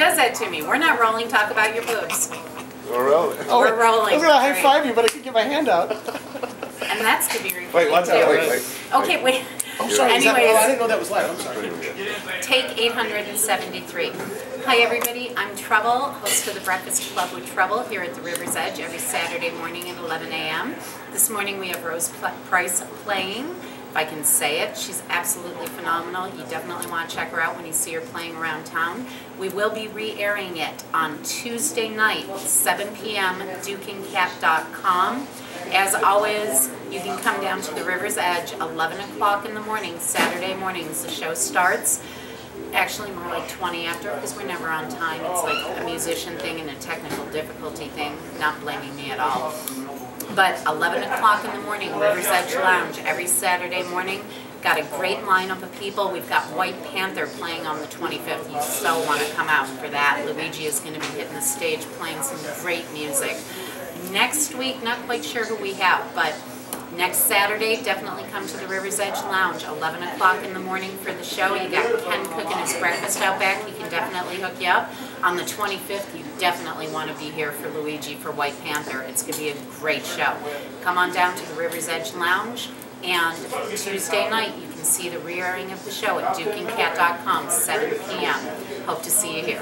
does that to me. We're not rolling. Talk about your boobs. We're rolling. We're rolling. I was going to high five you, but I couldn't get my hand out. And that's to be repeated. Wait, watch out. Wait. Okay, wait. I'm sorry. Anyways, I didn't know that was live. I'm sorry. Take 873. Hi everybody, I'm Trouble, host of the Breakfast Club with Trouble here at the River's Edge every Saturday morning at 11 a.m. This morning we have Rose Price playing. If I can say it, she's absolutely phenomenal. You definitely want to check her out when you see her playing around town. We will be re-airing it on Tuesday night, 7 p.m. dukingcat.com. As always, you can come down to the River's Edge 11 o'clock in the morning, Saturday mornings. The show starts. Actually more like 20 after, because we're never on time. It's like a musician thing and a technical difficulty thing, not blaming me at all. But 11 o'clock in the morning, River's Edge Lounge, every Saturday morning. Got a great lineup of people. We've got White Panther playing on the 25th. You so want to come out for that. Luigi is going to be hitting the stage playing some great music. Next week, not quite sure who we have, but next Saturday, definitely come to the River's Edge Lounge, 11 o'clock in the morning for the show. You got Ken cooking his breakfast out back. He can definitely hook you up. On the 25th, you definitely want to be here for Luigi for White Panther. It's going to be a great show. Come on down to the River's Edge Lounge, and Tuesday night, you can see the re-airing of the show at dukingcat.com, 7 p.m. Hope to see you here.